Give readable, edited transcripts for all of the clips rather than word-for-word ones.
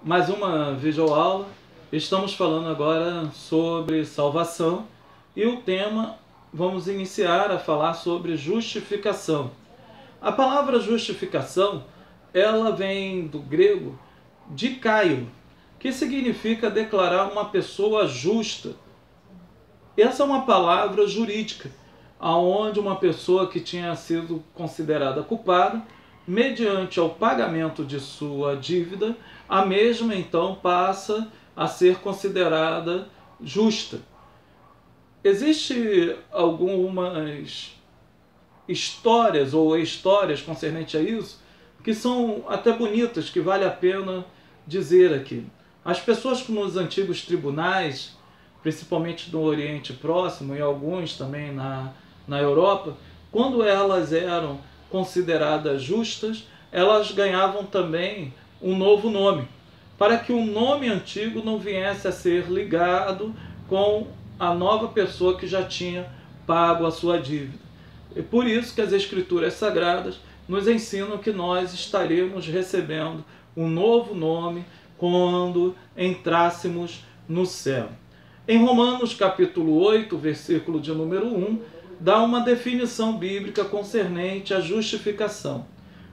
mais uma videoaula. Estamos falando agora sobre salvação e o tema, vamos iniciar a falar sobre justificação. A palavra justificação, ela vem do grego dikaio, que significa declarar uma pessoa justa. Essa é uma palavra jurídica, onde uma pessoa que tinha sido considerada culpada, mediante ao pagamento de sua dívida, a mesma então passa a ser considerada justa. Existem algumas histórias ou histórias concernentes a isso que são até bonitas, que vale a pena dizer aqui. As pessoas nos antigos tribunais, principalmente no Oriente Próximo e alguns também na Europa, quando elas eram consideradas justas, elas ganhavam também um novo nome, para que o nome antigo não viesse a ser ligado com a nova pessoa que já tinha pago a sua dívida. E por isso que as Escrituras Sagradas nos ensinam que nós estaremos recebendo um novo nome quando entrássemos no céu. Em Romanos capítulo 8, versículo de número 1, dá uma definição bíblica concernente à justificação.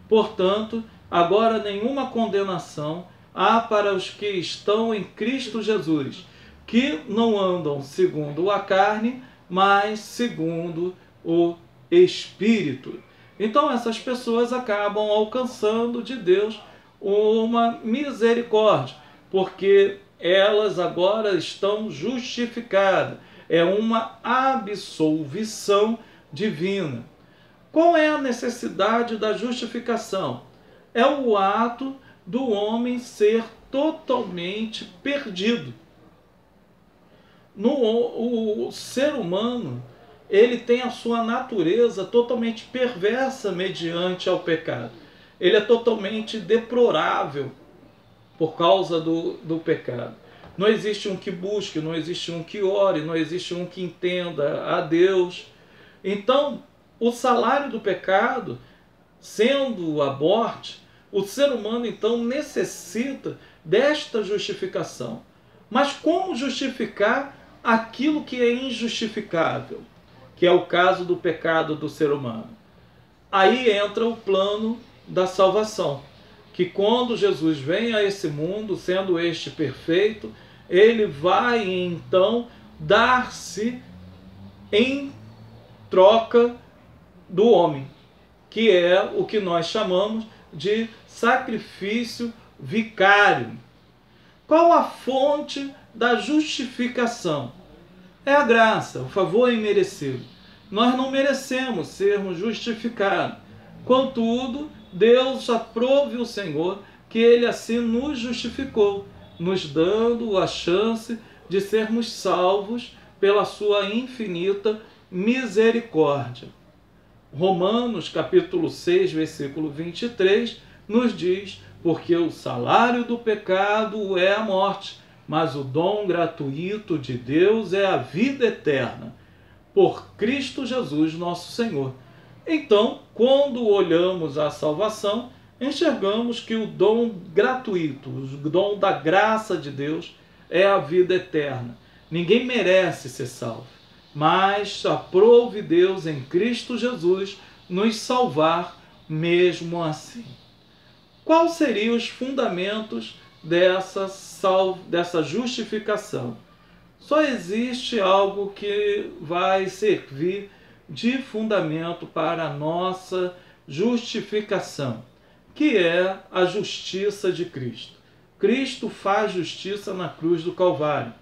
Portanto, agora nenhuma condenação há para os que estão em Cristo Jesus, que não andam segundo a carne, mas segundo o Espírito. Então essas pessoas acabam alcançando de Deus uma misericórdia, porque elas agora estão justificadas. É uma absolvição divina. Qual é a necessidade da justificação? É o ato do homem ser totalmente perdido. O ser humano, ele tem a sua natureza totalmente perversa mediante ao pecado. Ele é totalmente deplorável por causa do pecado. Não existe um que busque, não existe um que ore, não existe um que entenda a Deus. Então, o salário do pecado, sendo a morte, o ser humano então necessita desta justificação. Mas como justificar aquilo que é injustificável, que é o caso do pecado do ser humano? Aí entra o plano da salvação, que quando Jesus vem a esse mundo, sendo este perfeito, ele vai então dar-se em troca do homem, que é o que nós chamamos de sacrifício vicário. Qual a fonte da justificação? É a graça, o favor imerecido. Nós não merecemos sermos justificados. Contudo, Deus aprove o Senhor que Ele assim nos justificou, nos dando a chance de sermos salvos pela sua infinita misericórdia. Romanos capítulo 6, versículo 23, nos diz: porque o salário do pecado é a morte, mas o dom gratuito de Deus é a vida eterna, por Cristo Jesus nosso Senhor. Então, quando olhamos a salvação, enxergamos que o dom gratuito, o dom da graça de Deus é a vida eterna. Ninguém merece ser salvo, mas aprove Deus em Cristo Jesus nos salvar mesmo assim. Quais seriam os fundamentos dessa justificação? Só existe algo que vai servir de fundamento para a nossa justificação, que é a justiça de Cristo. Cristo faz justiça na cruz do Calvário,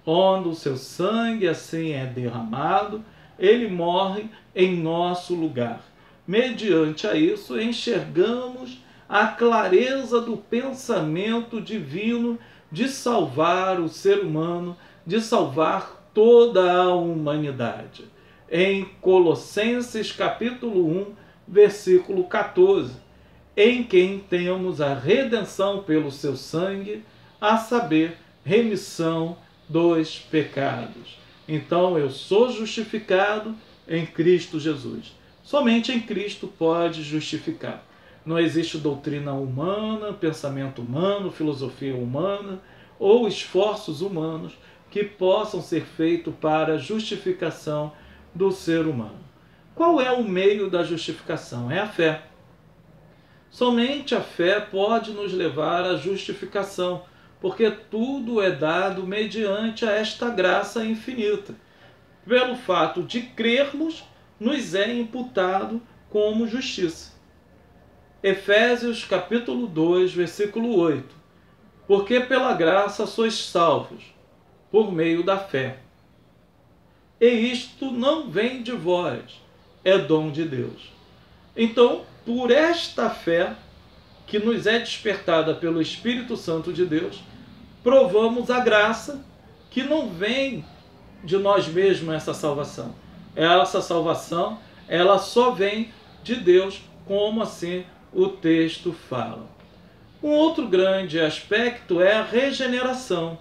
onde o seu sangue assim é derramado, ele morre em nosso lugar. Mediante a isso, enxergamos a clareza do pensamento divino de salvar o ser humano, de salvar toda a humanidade. Em Colossenses capítulo 1, versículo 14, em quem temos a redenção pelo seu sangue, a saber, remissão dos pecados. Então eu sou justificado em Cristo Jesus. Somente em Cristo pode justificar. Não existe doutrina humana, pensamento humano, filosofia humana ou esforços humanos que possam ser feitos para a justificação do ser humano. Qual é o meio da justificação? É a fé. Somente a fé pode nos levar à justificação, porque tudo é dado mediante a esta graça infinita. Pelo fato de crermos, nos é imputado como justiça. Efésios capítulo 2, versículo 8. Porque pela graça sois salvos, por meio da fé. E isto não vem de vós, é dom de Deus. Então, por esta fé, que nos é despertada pelo Espírito Santo de Deus, provamos a graça que não vem de nós mesmos, essa salvação. Essa salvação, ela só vem de Deus, como assim o texto fala. Um outro grande aspecto é a regeneração.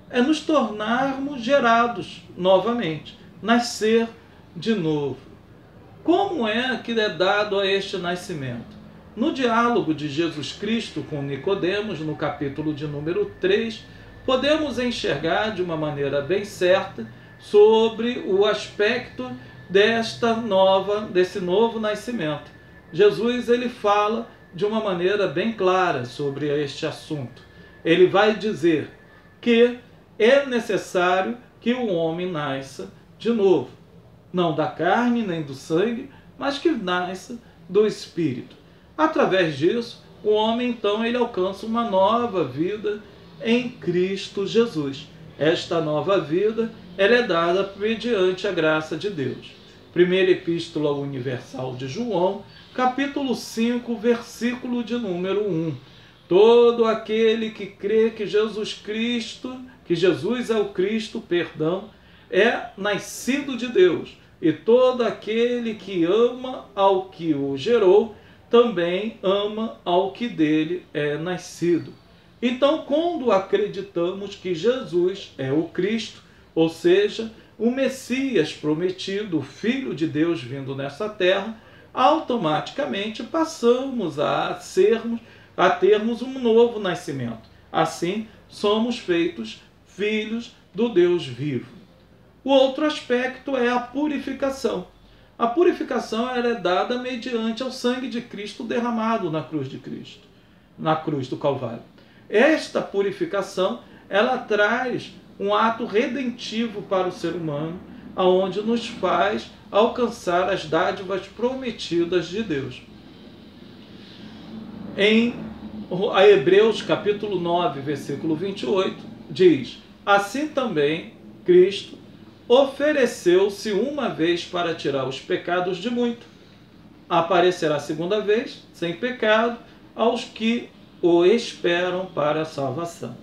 É nos tornarmos gerados novamente, nascer de novo. Como é que é dado a este nascimento? No diálogo de Jesus Cristo com Nicodemos, no capítulo de número 3, podemos enxergar de uma maneira bem certa sobre o aspecto desse novo nascimento. Jesus ele fala de uma maneira bem clara sobre este assunto. Ele vai dizer que é necessário que o homem nasça de novo, não da carne nem do sangue, mas que nasça do Espírito. Através disso, o homem então ele alcança uma nova vida em Cristo Jesus. Esta nova vida ela é dada mediante a graça de Deus. Primeira Epístola Universal de João, capítulo 5, versículo de número 1. Todo aquele que crê que Jesus é o Cristo, é nascido de Deus. E todo aquele que ama ao que o gerou, também ama ao que dele é nascido. Então, quando acreditamos que Jesus é o Cristo, ou seja, o Messias prometido, o Filho de Deus vindo nessa terra, automaticamente passamos a termos um novo nascimento. Assim, somos feitos filhos do Deus vivo. O outro aspecto é a purificação. A purificação ela é dada mediante ao sangue de Cristo derramado na cruz de Cristo, na cruz do Calvário. Esta purificação ela traz um ato redentivo para o ser humano, aonde nos faz alcançar as dádivas prometidas de Deus. Em Hebreus capítulo 9, versículo 28, diz: assim também Cristo ofereceu-se uma vez para tirar os pecados de muito. Aparecerá segunda vez, sem pecado, aos que o esperam para a salvação.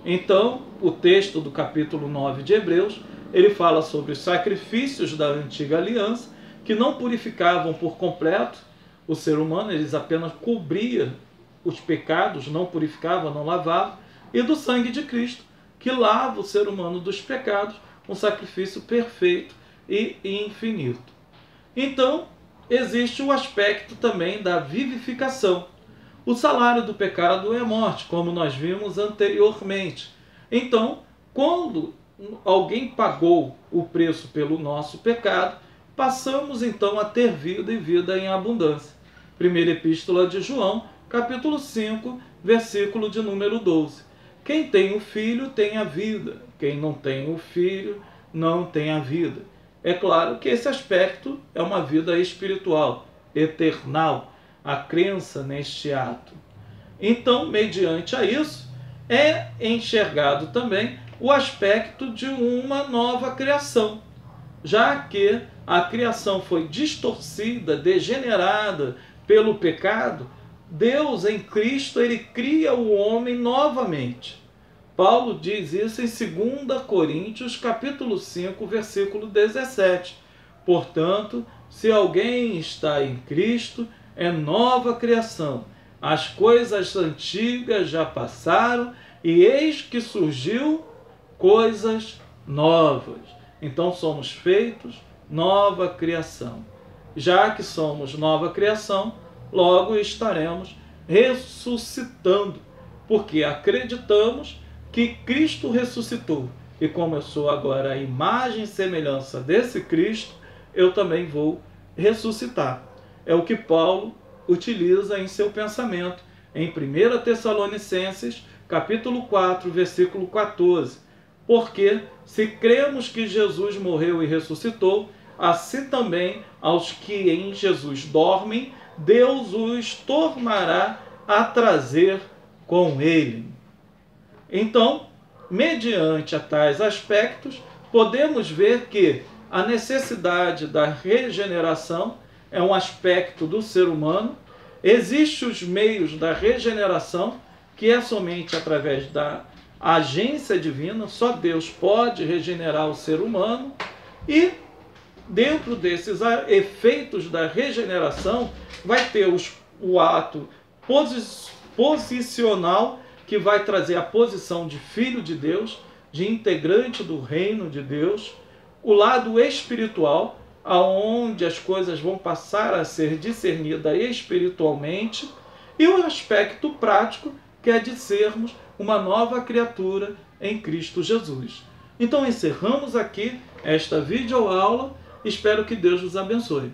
Então, o texto do capítulo 9 de Hebreus, ele fala sobre os sacrifícios da antiga aliança, que não purificavam por completo o ser humano, eles apenas cobriam os pecados, não purificavam, não lavavam, e do sangue de Cristo, que lava o ser humano dos pecados, um sacrifício perfeito e infinito. Então, existe o aspecto também da vivificação. O salário do pecado é a morte, como nós vimos anteriormente. Então, quando alguém pagou o preço pelo nosso pecado, passamos então a ter vida e vida em abundância. Primeira Epístola de João, capítulo 5, versículo de número 12. Quem tem o Filho tem a vida, quem não tem o Filho não tem a vida. É claro que esse aspecto é uma vida espiritual, eternal, a crença neste ato. Então, mediante a isso, é enxergado também o aspecto de uma nova criação, já que a criação foi distorcida, degenerada pelo pecado. Deus em Cristo, ele cria o homem novamente. Paulo diz isso em 2 Coríntios, capítulo 5, versículo 17. Portanto, se alguém está em Cristo, é nova criação. As coisas antigas já passaram e eis que surgiu coisas novas. Então somos feitos nova criação. Já que somos nova criação, logo estaremos ressuscitando, porque acreditamos que Cristo ressuscitou. E como eu sou agora a imagem e semelhança desse Cristo, eu também vou ressuscitar. É o que Paulo utiliza em seu pensamento em 1 Tessalonicenses, capítulo 4, versículo 14. Porque se cremos que Jesus morreu e ressuscitou, assim também aos que em Jesus dormem, Deus os tornará a trazer com ele. Então, mediante a tais aspectos, podemos ver que a necessidade da regeneração é um aspecto do ser humano. Existem os meios da regeneração, que é somente através da agência divina, só Deus pode regenerar o ser humano, e dentro desses efeitos da regeneração vai ter o ato posicional, que vai trazer a posição de filho de Deus, de integrante do reino de Deus, o lado espiritual, aonde as coisas vão passar a ser discernidas espiritualmente, e o aspecto prático, que é de sermos uma nova criatura em Cristo Jesus. Então encerramos aqui esta videoaula, espero que Deus nos abençoe.